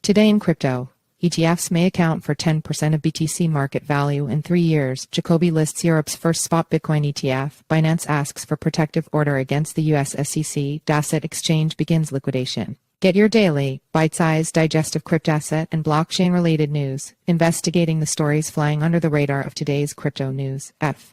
Today in crypto, ETFs may account for 10% of BTC market value in 3 years. Jacobi lists Europe's first spot Bitcoin ETF. Binance asks for protective order against the US SEC. Asset exchange begins liquidation. Get your daily, bite-sized digestive cryptoasset and blockchain-related news, investigating the stories flying under the radar of today's crypto news.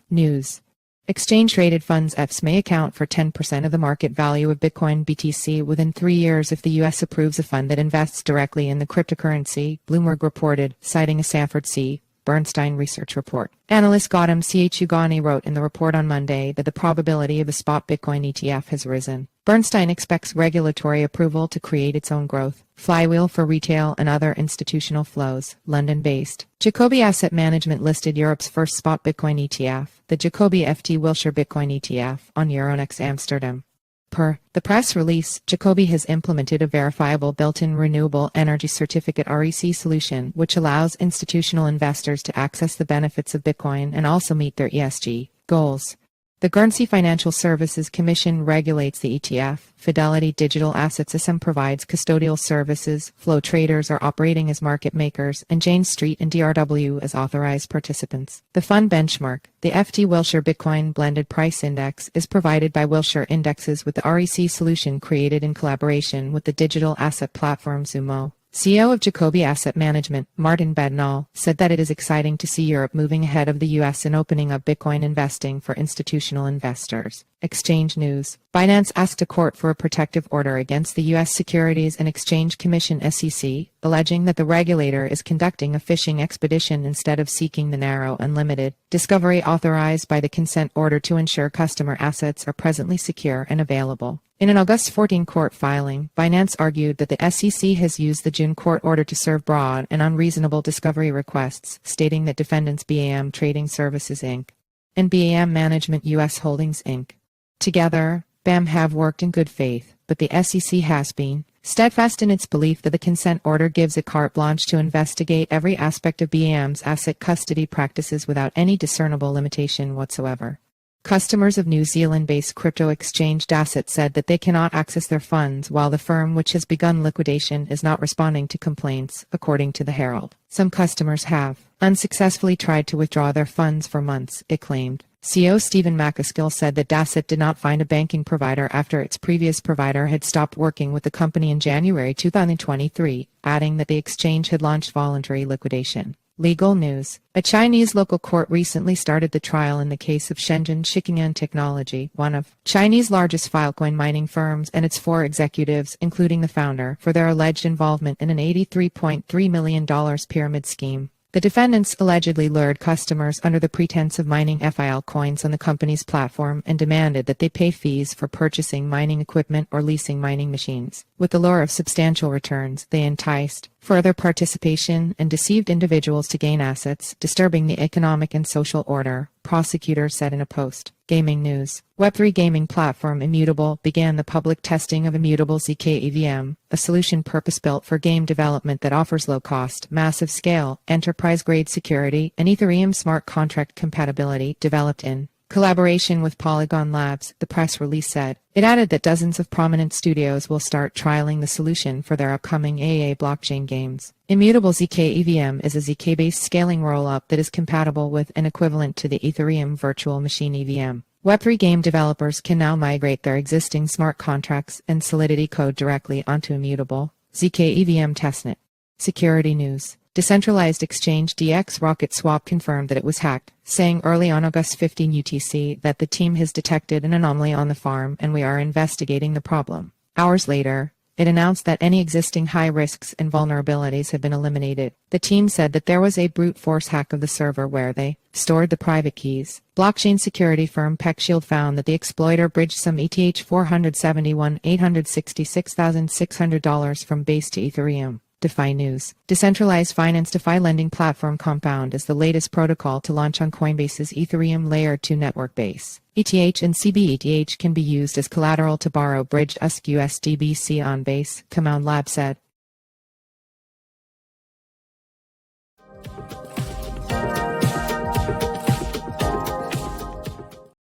News. Exchange-traded funds ETFs may account for 10% of the market value of Bitcoin BTC within 3 years if the U.S. approves a fund that invests directly in the cryptocurrency, Bloomberg reported, citing a Sanford C. Bernstein research report. Analyst Gautam Chhugani wrote in the report on Monday that the probability of a spot Bitcoin ETF has risen. Bernstein expects regulatory approval to create its own growth. Flywheel for retail and other institutional flows, London-based. Jacobi Asset Management listed Europe's first spot Bitcoin ETF, the Jacobi FT Wilshire Bitcoin ETF, on Euronext Amsterdam. Per the press release, Jacobi has implemented a verifiable built-in Renewable Energy Certificate (REC) solution, which allows institutional investors to access the benefits of Bitcoin and also meet their ESG goals. The Guernsey Financial Services Commission regulates the ETF. Fidelity Digital AssetsSM provides custodial services. Flow traders are operating as market makers, and Jane Street and DRW as authorized participants. The fund benchmark, the FT Wilshire Bitcoin Blended Price Index, is provided by Wilshire Indexes with the REC solution created in collaboration with the digital asset platform Zumo. CEO of Jacobi Asset Management, Martin Bednall, said that it is exciting to see Europe moving ahead of the US in opening up Bitcoin investing for institutional investors. Exchange news. Binance asked a court for a protective order against the U.S. Securities and Exchange Commission (SEC), alleging that the regulator is conducting a fishing expedition instead of seeking the narrow, unlimited discovery authorized by the consent order to ensure customer assets are presently secure and available. In an August 14 court filing, Binance argued that the SEC has used the June court order to serve broad and unreasonable discovery requests, stating that defendants BAM Trading Services Inc. and BAM Management U.S. Holdings Inc. together, BAM have worked in good faith, but the SEC has been steadfast in its belief that the consent order gives it carte blanche to investigate every aspect of BAM's asset custody practices without any discernible limitation whatsoever. Customers of New Zealand-based crypto exchange Asset said that they cannot access their funds, while the firm, which has begun liquidation, is not responding to complaints, according to the Herald. Some customers have unsuccessfully tried to withdraw their funds for months, it claimed. CEO Stephen McAskill said that Asset did not find a banking provider after its previous provider had stopped working with the company in January 2023, adding that the exchange had launched voluntary liquidation. Legal news. A Chinese local court recently started the trial in the case of Shenzhen Xiqing'an Technology, one of China's largest filecoin mining firms, and its 4 executives, including the founder, for their alleged involvement in an $83.3 million pyramid scheme. The defendants allegedly lured customers under the pretense of mining filecoins on the company's platform and demanded that they pay fees for purchasing mining equipment or leasing mining machines. With the lure of substantial returns, they enticed further participation and deceived individuals to gain assets, disturbing the economic and social order, prosecutors said in a post. Gaming news. Web3 gaming platform Immutable began the public testing of Immutable ZK EVM, a solution purpose-built for game development that offers low-cost, massive scale, enterprise-grade security, and Ethereum smart contract compatibility, developed in collaboration with Polygon Labs, the press release said. It added that dozens of prominent studios will start trialing the solution for their upcoming AA blockchain games. Immutable ZK EVM is a ZK-based scaling rollup that is compatible with and equivalent to the Ethereum virtual machine EVM. Web3 game developers can now migrate their existing smart contracts and Solidity code directly onto Immutable ZK EVM testnet. Security news. Decentralized exchange DX Rocket Swap confirmed that it was hacked, saying early on August 15 UTC that the team has detected an anomaly on the farm and we are investigating the problem. Hours later, it announced that any existing high risks and vulnerabilities had been eliminated. The team said that there was a brute force hack of the server where they stored the private keys. Blockchain security firm PeckShield found that the exploiter bridged some $866,666 from Base to Ethereum. DeFi news. Decentralized finance DeFi lending platform Compound is the latest protocol to launch on Coinbase's Ethereum Layer 2 network base. ETH and CBETH can be used as collateral to borrow bridged USDBC on Base, Compound Lab said.